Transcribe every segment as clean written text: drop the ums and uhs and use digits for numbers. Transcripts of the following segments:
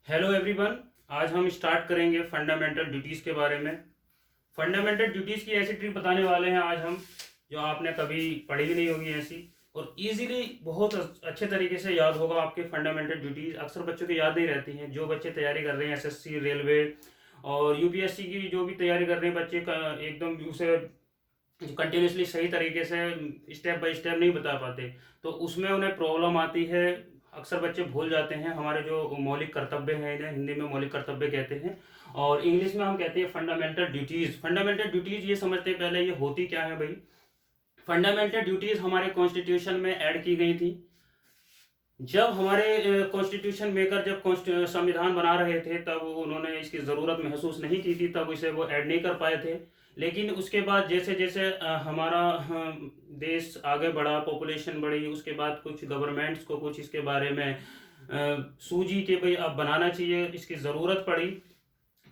Hello everyone. आज हम start करेंगे फंडामेंटल ड्यूटीज़ के बारे में। फंडामेंटल ड्यूटीज़ की ऐसी ट्रिक बताने वाले हैं आज हम, जो आपने कभी पढ़ी भी नहीं होगी ऐसी, और इजीली बहुत अच्छे तरीके से याद होगा आपके फंडामेंटल ड्यूटीज़। अक्सर बच्चों की याद नहीं रहती हैं। जो बच्चे तैयारी कर रहे हैं एसएससी, रेलवे और यूपीएससी की जो भी तैयारी कर रहे हैं बच्चे का, एकदम उसे कंटिन्यूसली सही तरीके से स्टेप बाय स्टेप नहीं बता पाते, तो उसमें उन्हें प्रॉब्लम आती है। अक्सर बच्चे भूल जाते हैं हमारे जो मौलिक कर्तव्य हैं, इन्हें हिंदी में मौलिक कर्तव्य कहते हैं और इंग्लिश में हम कहते हैं फंडामेंटल ड्यूटीज़। फंडामेंटल ड्यूटीज़ ये समझते हैं पहले ये होती क्या है भाई। फंडामेंटल ड्यूटीज़ हमारे कॉन्स्टिट्यूशन में ऐड की गई थी। जब हमारे कॉन्स्टिट्यूशन मेकर जब संविधान बना रहे थे तब उन्होंने इसकी ज़रूरत महसूस नहीं की थी, तब इसे वो ऐड नहीं कर पाए थे। लेकिन उसके बाद जैसे जैसे हमारा देश आगे बढ़ा, पॉपुलेशन बढ़ी, उसके बाद कुछ गवर्नमेंट्स को कुछ इसके बारे में सूझी कि भाई अब बनाना चाहिए, इसकी ज़रूरत पड़ी।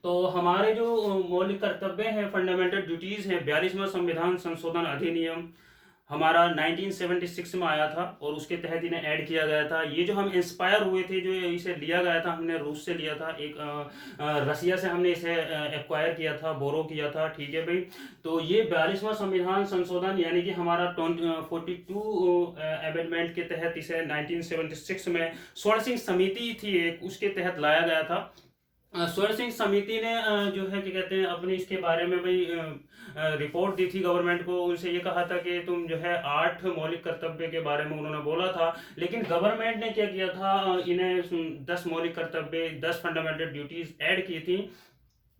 तो हमारे जो मौलिक कर्तव्य हैं, फंडामेंटल ड्यूटीज़ हैं, 42वां संविधान संशोधन अधिनियम हमारा 1976 में आया था और उसके तहत इन्हें ऐड किया गया था। ये जो हम इंस्पायर हुए थे, जो इसे लिया गया था, हमने रूस से लिया था, एक रसिया से हमने इसे एक्वायर किया था, बोरो किया था, ठीक है भाई। तो ये 42वां संविधान संशोधन यानी कि हमारा 42 अमेंडमेंट के तहत इसे 1976 में स्वर्ण सिंह समिति थी एक, उसके तहत लाया गया था। स्वर्ण सिंह समिति ने जो है क्या कहते हैं अपने इसके बारे में भाई रिपोर्ट दी थी गवर्नमेंट को। उनसे ये कहा था कि तुम जो है 8 मौलिक कर्तव्य के बारे में उन्होंने बोला था, लेकिन गवर्नमेंट ने क्या किया था, इन्हें 10 मौलिक कर्तव्य, 10 फंडामेंटल ड्यूटीज ऐड की थी।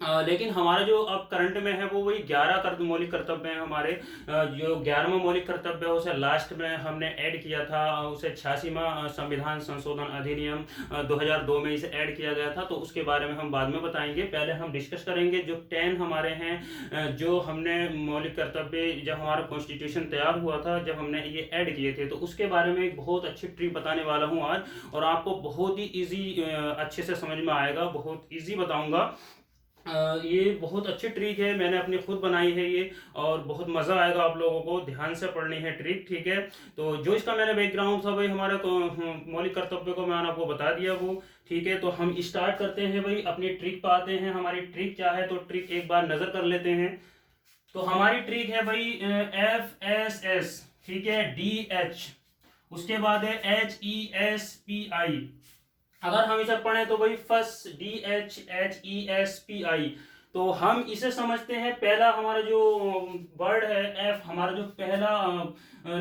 लेकिन हमारा जो अब करंट में है वो वही 11 मौलिक कर्तव्य हैं हमारे। जो 11वां मौलिक कर्तव्य है उसे लास्ट में हमने ऐड किया था, उसे 86वां संविधान संशोधन अधिनियम 2002 में इसे ऐड किया गया था। तो उसके बारे में हम बाद में बताएंगे, पहले हम डिस्कस करेंगे जो 10 हमारे हैं, जो हमने मौलिक कर्तव्य जब हमारा कॉन्स्टिट्यूशन तैयार हुआ था, जब हमने ये ऐड किए थे, तो उसके बारे में एक बहुत अच्छी ट्रिक बताने वाला हूँ आज, और आपको बहुत ही ईजी अच्छे से समझ में आएगा, बहुत ईजी बताऊँगा। ये बहुत अच्छी ट्रिक है, मैंने अपनी खुद बनाई है ये, और बहुत मज़ा आएगा आप लोगों को। ध्यान से पढ़नी है ट्रिक, ठीक है। तो जो इसका मैंने बैकग्राउंड था भाई, हमारे मौलिक कर्तव्य को मैंने आपको बता दिया वो, ठीक है। तो हम स्टार्ट करते हैं भाई, अपनी ट्रिक पर आते हैं। हमारी ट्रिक क्या है, तो ट्रिक एक बार नज़र कर लेते हैं। तो हमारी ट्रिक है भाई FSS, ठीक है, DH, उसके बाद है HESPI। अगर हम इसे पढ़ें तो भाई फर्स्ट DHHESPI, तो हम इसे समझते हैं पहला हमारा जो वर्ड है F, हमारा जो पहला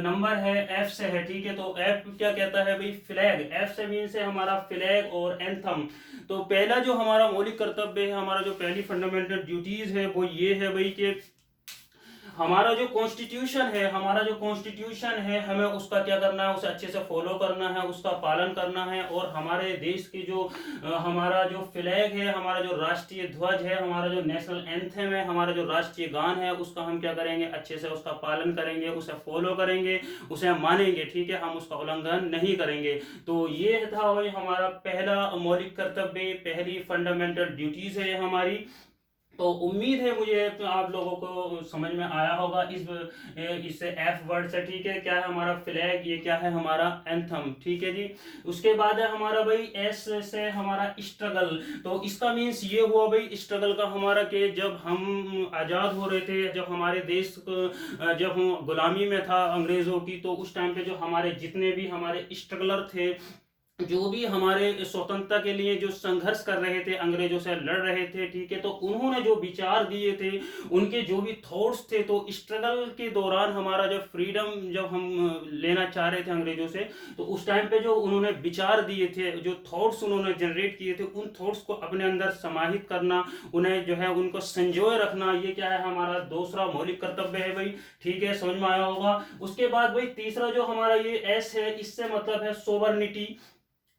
नंबर है F से है, ठीक है। तो F क्या कहता है भाई, फ्लैग। F से मीन से हमारा फ्लैग और एंथम। तो पहला जो हमारा मौलिक कर्तव्य है, हमारा जो पहली फंडामेंटल ड्यूटीज है वो ये है भाई कि हमारा जो कॉन्स्टिट्यूशन है, हमारा जो कॉन्स्टिट्यूशन है, हमें उसका क्या करना है, उसे अच्छे से फॉलो करना है, उसका पालन करना है। और हमारे देश की जो हमारा जो फ्लैग है, हमारा जो राष्ट्रीय ध्वज है, हमारा जो नेशनल एंथम है, हमारा जो राष्ट्रीय गान है, उसका हम क्या करेंगे, अच्छे से उसका पालन करेंगे, उसे फॉलो करेंगे, उसे हम मानेंगे, ठीक है। हम उसका उल्लंघन नहीं करेंगे। तो ये था भाई हमारा पहला मौलिक कर्तव्य, पहली फंडामेंटल ड्यूटीज है हमारी। तो उम्मीद है मुझे तो आप लोगों को समझ में आया होगा इससे एफ वर्ड से, ठीक है। क्या है हमारा फ्लैग, ये क्या है हमारा एंथम, ठीक है जी। उसके बाद है हमारा भाई एस से हमारा स्ट्रगल। तो इसका मीन्स ये हुआ भाई स्ट्रगल का हमारा कि जब हम आज़ाद हो रहे थे, जब हमारे देश को जब हम गुलामी में था अंग्रेज़ों की, तो उस टाइम पे जो हमारे जितने भी हमारे स्ट्रगलर थे, जो भी हमारे स्वतंत्रता के लिए जो संघर्ष कर रहे थे, अंग्रेजों से लड़ रहे थे, ठीक है। तो उन्होंने जो विचार दिए थे, उनके जो भी थॉट्स थे, तो स्ट्रगल के दौरान हमारा जो फ्रीडम जब हम लेना चाह रहे थे अंग्रेजों से, तो उस टाइम पे जो उन्होंने विचार दिए थे, जो थॉट्स उन्होंने जनरेट किए थे, उन थॉट्स को अपने अंदर समाहित करना, उन्हें जो है उनको संजोए रखना, ये क्या है हमारा दूसरा मौलिक कर्तव्य है भाई, ठीक है। समझ में आया होगा। उसके बाद भाई तीसरा जो हमारा ये एस है, इससे मतलब है सोवरनिटी।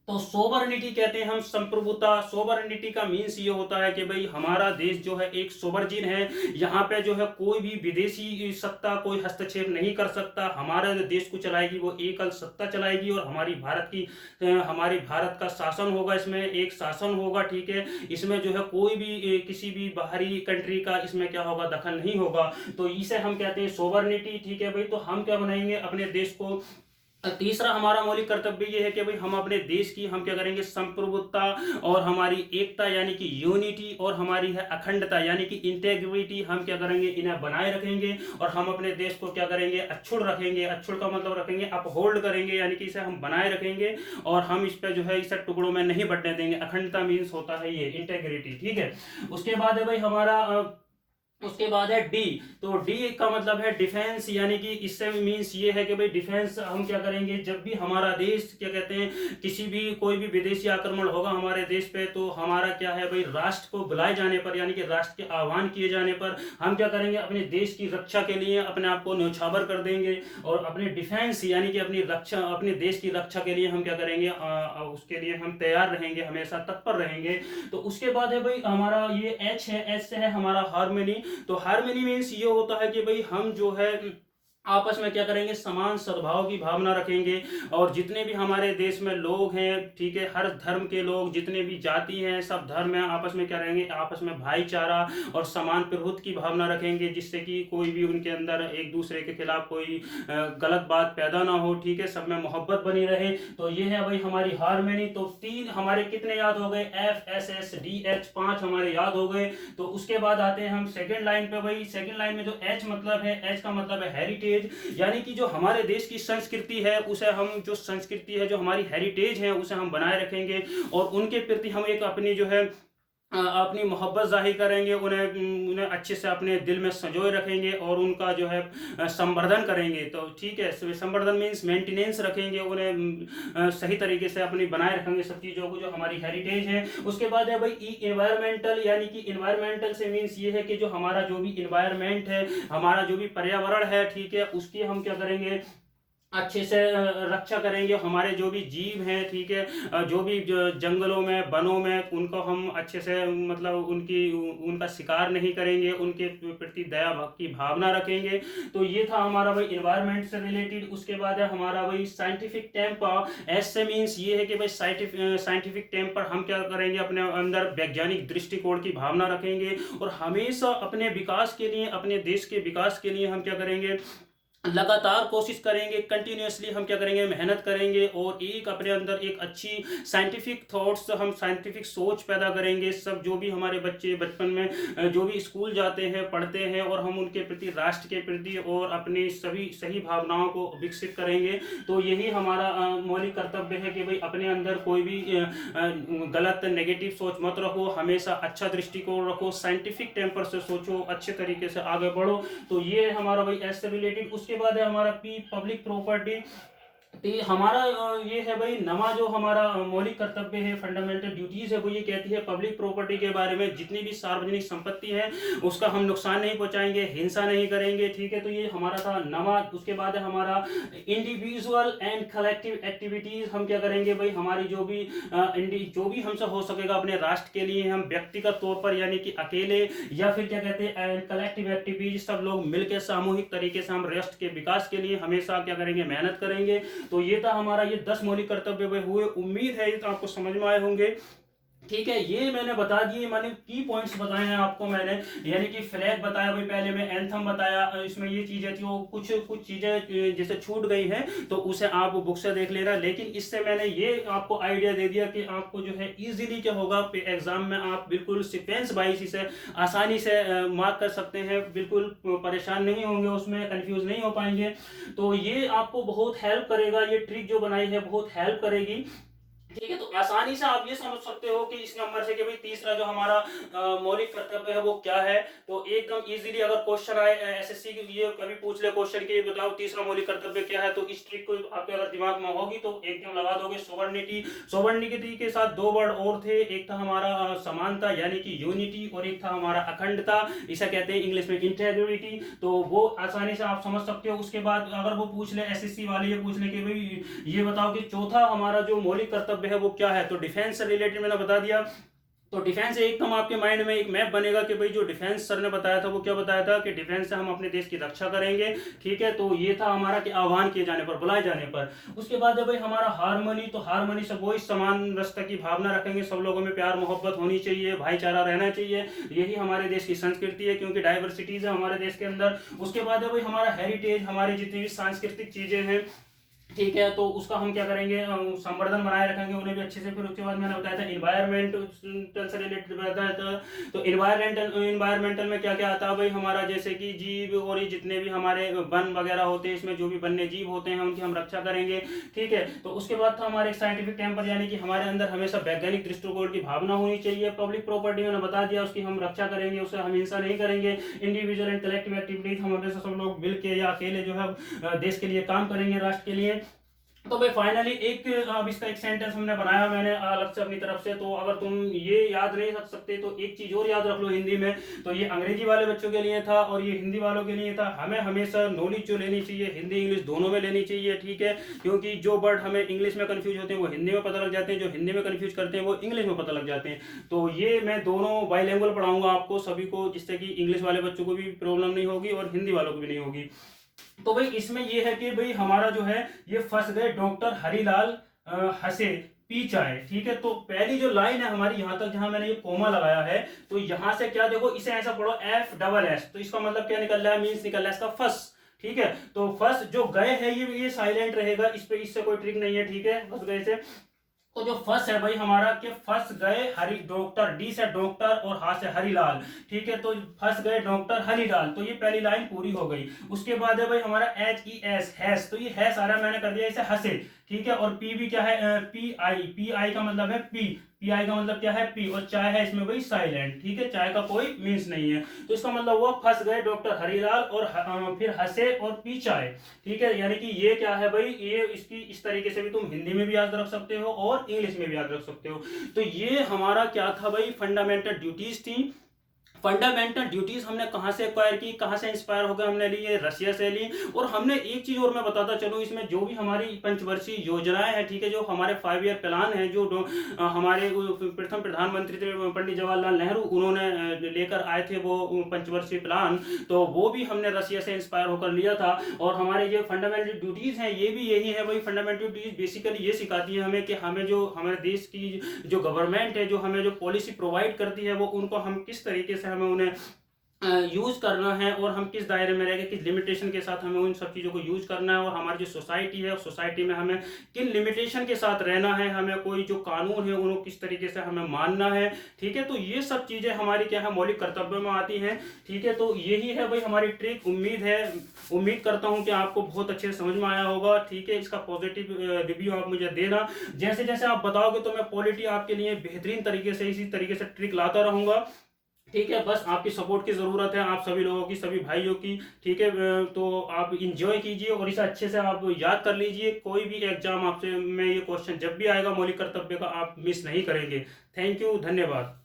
तो सोवरनिटी कहते हैं हम संप्रभुता। सोवरनिटी का मीन्स ये होता है कि भाई हमारा देश जो है एक सोवरजिन है, यहाँ पे जो है कोई भी विदेशी सत्ता कोई हस्तक्षेप नहीं कर सकता। हमारे देश को चलाएगी वो एकल सत्ता चलाएगी, और हमारी भारत का शासन होगा, इसमें एक शासन होगा, ठीक है। इसमें जो है कोई भी किसी भी बाहरी कंट्री का इसमें क्या होगा, दखल नहीं होगा। तो इसे हम कहते हैं सोवरनिटी, ठीक है भाई। तो हम क्या बनाएंगे, अपने देश को तीसरा हमारा मौलिक कर्तव्य ये है कि भाई हम अपने देश की हम क्या करेंगे संप्रभुता और हमारी एकता यानी कि यूनिटी और हमारी है अखंडता यानी कि इंटेग्रिटी हम क्या करेंगे इन्हें बनाए रखेंगे और हम अपने देश को क्या करेंगे अक्षुण रखेंगे। अक्षुण का मतलब रखेंगे अपहोल्ड करेंगे यानी कि इसे हम बनाए रखेंगे और हम इस पर जो है इसे टुकड़ों में नहीं बंटने देंगे। अखंडता मीन्स होता है ये इंटेग्रिटी, ठीक है। उसके बाद है भाई हमारा उसके बाद है डी। तो डी का मतलब है डिफेंस यानी कि इससे मीन्स ये है कि भाई डिफेंस हम क्या करेंगे जब भी हमारा देश क्या कहते हैं किसी भी कोई भी विदेशी आक्रमण होगा हमारे देश पे तो हमारा क्या है भाई राष्ट्र को बुलाए जाने पर यानी कि राष्ट्र के आह्वान किए जाने पर हम क्या करेंगे अपने देश की रक्षा के लिए अपने आप को न्यौछावर कर देंगे और अपने डिफेंस यानी कि अपनी रक्षा अपने देश की रक्षा के लिए हम क्या करेंगे उसके लिए हम तैयार रहेंगे, हमेशा तत्पर रहेंगे। तो उसके बाद है भाई हमारा ये एच है, एच से है हमारा हार्मनी। तो हार्मनी मीन्स ये होता है कि भाई हम जो है आपस में क्या करेंगे समान सद्भाव की भावना रखेंगे और जितने भी हमारे देश में लोग हैं, ठीक है, हर धर्म के लोग जितने भी जाति हैं सब धर्म हैं आपस में क्या रहेंगे आपस में भाईचारा और समान प्रभुत्व की भावना रखेंगे जिससे कि कोई भी उनके अंदर एक दूसरे के खिलाफ कोई गलत बात पैदा ना हो, ठीक है, सब में मोहब्बत बनी रहे। तो ये है भाई हमारी हार्मनी। तो तीन हमारे कितने याद हो गए F S S D H, 5 हमारे याद हो गए। तो उसके बाद आते हैं हम सेकेंड लाइन पे। भाई सेकेंड लाइन में जो एच मतलब है, एच का मतलब है हेरिटेज यानी कि जो हमारे देश की संस्कृति है उसे हम जो संस्कृति है जो हमारी हेरिटेज है उसे हम बनाए रखेंगे और उनके प्रति हम एक अपनी जो है अपनी मोहब्बत जाहिर करेंगे, उन्हें उन्हें अच्छे से अपने दिल में संजोए रखेंगे और उनका जो है संवर्धन करेंगे। तो ठीक है, संवर्धन मीन्स मेंटेनेंस रखेंगे, उन्हें सही तरीके से अपनी बनाए रखेंगे सब चीज़ों को जो हमारी हेरिटेज है। उसके बाद है भाई इन्वायरमेंटल यानी कि इन्वायरमेंटल से मीन्स ये है कि जो हमारा जो भी इन्वायरमेंट है हमारा जो भी पर्यावरण है, ठीक है, उसकी हम क्या करेंगे अच्छे से रक्षा करेंगे। हमारे जो भी जीव हैं, ठीक है, जो भी जंगलों में वनों में उनको हम अच्छे से मतलब उनका शिकार नहीं करेंगे, उनके प्रति दया भक्ति भावना रखेंगे। तो ये था हमारा भाई इन्वायरमेंट से रिलेटेड। उसके बाद है हमारा भाई साइंटिफिक टेम्पर। ऐसे मीन्स ये है कि भाई साइंटिफिक टेम्पर हम क्या करेंगे अपने अंदर वैज्ञानिक दृष्टिकोण की भावना रखेंगे और हमेशा अपने विकास के लिए अपने देश के विकास के लिए हम क्या करेंगे लगातार कोशिश करेंगे, कंटिन्यूसली हम क्या करेंगे मेहनत करेंगे और एक अपने अंदर एक अच्छी साइंटिफिक थॉट्स हम साइंटिफिक सोच पैदा करेंगे। सब जो भी हमारे बच्चे बचपन में जो भी स्कूल जाते हैं पढ़ते हैं और हम उनके प्रति राष्ट्र के प्रति और अपनी सभी सही भावनाओं को विकसित करेंगे। तो यही हमारा मौलिक कर्तव्य है कि भाई अपने अंदर कोई भी गलत नेगेटिव सोच मत रखो, हमेशा अच्छा दृष्टिकोण रखो, साइंटिफिक टेम्पर से सोचो, अच्छे तरीके से आगे बढ़ो। तो ये हमारा भाई ऐसे रिलेटेड। उसके बाद है हमारा पी पब्लिक प्रॉपर्टी। तो हमारा ये है भाई नवा जो हमारा मौलिक कर्तव्य है फंडामेंटल ड्यूटीज है वो ये कहती है पब्लिक प्रॉपर्टी के बारे में जितनी भी सार्वजनिक संपत्ति है उसका हम नुकसान नहीं पहुंचाएंगे, हिंसा नहीं करेंगे, ठीक है। तो ये हमारा था नवा। उसके बाद है हमारा इंडिविजुअल एंड कलेक्टिव एक्टिविटीज। हम क्या करेंगे भाई हमारी जो भी हमसे हो सकेगा अपने राष्ट्र के लिए हम व्यक्तिगत तौर पर यानी कि अकेले या फिर क्या कहते हैं कलेक्टिव एक्टिविटीज सब लोग मिलकर सामूहिक तरीके से हम राष्ट्र के विकास के लिए हमेशा क्या करेंगे मेहनत करेंगे। तो ये था हमारा ये 10 मौलिक कर्तव्य हुए। उम्मीद है ये तो आपको समझ में आए होंगे, ठीक है। ये मैंने बता दिए, मैंने की पॉइंट्स बताए हैं आपको मैंने, यानी कि फ्लैग बताया भाई पहले में, एंथम बताया, इसमें ये चीजें थी वो कुछ चीजें जैसे छूट गई हैं तो उसे आप बुक से देख लेना। लेकिन इससे मैंने ये आपको आइडिया दे दिया कि आपको जो है इजीली क्या होगा एग्जाम में आप बिल्कुल सीक्वेंस वाइज इसे आसानी से मार्क कर सकते हैं, बिल्कुल परेशान नहीं होंगे, उसमें कंफ्यूज नहीं हो पाएंगे। तो ये आपको बहुत हेल्प करेगा, ये ट्रिक जो बनाई है बहुत हेल्प करेगी, ठीक है। तो आसानी से आप ये समझ सकते हो कि इस नंबर से कि भाई तीसरा जो हमारा मौलिक कर्तव्य है वो क्या है। तो एकदम इजीली अगर क्वेश्चन आए एसएससी के लिए कभी पूछ ले क्वेश्चन के बताओ तीसरा मौलिक कर्तव्य क्या है, तो इस ट्रिक को आपके अगर दिमाग में होगी तो एकदम लगा दोगे। सोवर्निटी, सोवर्निटी के साथ 2 वर्ड और थे, एक था हमारा समानता यानी कि यूनिटी और एक था हमारा अखंडता, इसे कहते हैं इंग्लिश में इंटेग्रिटी। तो वो आसानी से आप समझ सकते हो। उसके बाद अगर वो पूछ ले एसएससी वाले ये पूछ ले कि भाई ये बताओ कि चौथा हमारा जो मौलिक कर्तव्य है वो क्या है, तो डिफेंस से रिलेटेड मैंने बता दिया। तो डिफेंस एकदम आपके माइंड में एक मैप बनेगा कि भाई जो डिफेंस सर ने बताया था वो क्या बताया था कि डिफेंस से हम अपने देश की रक्षा करेंगे, ठीक है। तो ये था हमारा कि आह्वान किए जाने पर, बुलाए जाने पर। उसके बाद है भाई हमारा हार्मनी। तो हार्मनी से वही समान रस्ता की भावना रखेंगे, सब लोगों में प्यार मोहब्बत होनी चाहिए, भाईचारा रहना चाहिए, यही हमारे देश की संस्कृति है क्योंकि डाइवर्सिटीज है हमारे देश के अंदर। उसके बाद है भाई हमारा हेरिटेज, हमारी जितनी भी सांस्कृतिक चीजें हैं, ठीक है। तो उसका हम क्या करेंगे, संवर्धन बनाए रखेंगे उन्हें भी अच्छे से। फिर उसके बाद मैंने बताया था इन्वायरमेंटल से रिलेटेड बताया था। तो इन्वायरमेंटल में क्या क्या आता है भाई हमारा, जैसे कि जीव और ये जितने भी हमारे वन वगैरह होते हैं, इसमें जो भी वन्य जीव होते हैं उनकी हम रक्षा करेंगे। ठीक है। तो उसके बाद था हमारे साइंटिफिक टेम्पर, यानी कि हमारे अंदर हमेशा वैज्ञानिक दृष्टिकोण की भावना होनी चाहिए। पब्लिक प्रॉपर्टी मैंने बता दिया, उसकी हम रक्षा करेंगे, उसे हम हिंसा नहीं करेंगे। इंडिविजुअल एंड कलेक्टिव एक्टिविटीज, हम हमेशा सब लोग मिल के या अकेले जो है देश के लिए काम करेंगे, राष्ट्र के लिए। तो भाई फाइनली एक अब इसका एक सेंटेंस हमने बनाया मैंने अलग से अपनी तरफ से। तो अगर तुम ये याद नहीं रख सकते तो एक चीज और याद रख लो हिंदी में। तो ये अंग्रेजी वाले बच्चों के लिए था और ये हिंदी वालों के लिए था। हमें हमेशा नॉलेज जो लेनी चाहिए हिंदी इंग्लिश दोनों में लेनी चाहिए। ठीक है। क्योंकि जो वर्ड हमें इंग्लिश में कंफ्यूज होते हैं वो हिंदी में पता लग जाते हैं, जो हिंदी में कंफ्यूज करते हैं वो इंग्लिश में पता लग जाते हैं। तो ये मैं दोनों बाइलिंगुअल पढ़ाऊंगा आपको सभी को, जिससे कि इंग्लिश वाले बच्चों को भी प्रॉब्लम नहीं होगी और हिंदी वालों को भी नहीं होगी। तो भाई इसमें ये है कि भाई हमारा जो है ये फंस गए डॉक्टर हरिलाल हंसे पी चाय। ठीक है। तो पहली जो लाइन है हमारी यहाँ तक जहां मैंने ये कोमा लगाया है, तो यहां से क्या देखो, इसे ऐसा पढ़ो FSS। तो इसका मतलब क्या निकल रहा है, मीन्स निकल रहा है इसका फस। ठीक है। तो फस जो गए है ये साइलेंट रहेगा, इस पे इससे कोई ट्रिक नहीं है। ठीक है। फस गए से तो जो फर्स्ट है भाई हमारा कि फंस गए हरि डॉक्टर, डी से डॉक्टर और हा से हरिलाल। ठीक है। तो फंस गए डॉक्टर हरिलाल, तो ये पहली लाइन पूरी हो गई। उसके बाद है भाई हमारा HES हैस, तो ये हैस आ रहा है, मैंने कर दिया इसे हंसे। ठीक है। और पी भी क्या है, PI का मतलब है PI का मतलब क्या है पी, और चाय है इसमें भाई साइलेंट। ठीक है। चाय का कोई मीन्स नहीं है। तो इसका मतलब हुआ फंस गए डॉक्टर हरिलाल और फिर हंसे और पी चाय। ठीक है। यानी कि ये क्या है भाई, ये इसकी इस तरीके से भी तुम हिंदी में भी याद रख सकते हो और इंग्लिश में भी याद रख सकते हो। तो ये हमारा क्या था भाई, फंडामेंटल ड्यूटीज थी। फंडामेंटल ड्यूटीज हमने कहां से एक्वायर की, कहां से इंस्पायर होकर हमने ली, ये रशिया से ली। और हमने एक चीज और मैं बताता चलूं, इसमें जो भी हमारी पंचवर्षीय योजनाएं हैं, ठीक है, जो हमारे 5 ईयर प्लान है, जो हमारे प्रथम प्रधानमंत्री थे पंडित जवाहरलाल नेहरू, उन्होंने लेकर आए थे वो पंचवर्षीय प्लान, तो वो भी हमने रशिया से इंस्पायर होकर लिया था। और हमारे जो फंडामेंटल ड्यूटीज हैं ये भी यही है भाई। फंडामेंटल ड्यूटीज बेसिकली ये सिखाती है हमें कि हमें जो हमारे देश की जो गवर्नमेंट है, जो हमें जो पॉलिसी प्रोवाइड करती है, वो उनको हम किस तरीके से हमें उन्हें यूज करना है और हम किस दायरे में रहेंगे, किस लिमिटेशन के साथ हमें उन सब चीज़ों को यूज करना है। और हमारी जो सोसाइटी है, सोसाइटी में हमें किन लिमिटेशन के साथ रहना है, हमें कोई जो कानून है उनको किस तरीके से हमें मानना है। ठीक है। तो ये सब चीज़ें हमारी क्या है, मौलिक कर्तव्यों में आती हैं। ठीक है। तो यही है भाई हमारी ट्रिक। उम्मीद करता हूँ कि आपको बहुत अच्छे से समझ में आया होगा। ठीक है। इसका पॉजिटिव रिव्यू आप मुझे देना, जैसे जैसे आप बताओगे तो मैं पॉलिटी आपके लिए बेहतरीन तरीके से इसी तरीके से ट्रिक लाता रहूंगा। ठीक है। बस आपकी सपोर्ट की ज़रूरत है, आप सभी लोगों की, सभी भाइयों की। ठीक है। तो आप इंजॉय कीजिए और इसे अच्छे से आप याद कर लीजिए। कोई भी एग्जाम आपसे में ये क्वेश्चन जब भी आएगा मौलिक कर्तव्य का, आप मिस नहीं करेंगे। थैंक यू, धन्यवाद।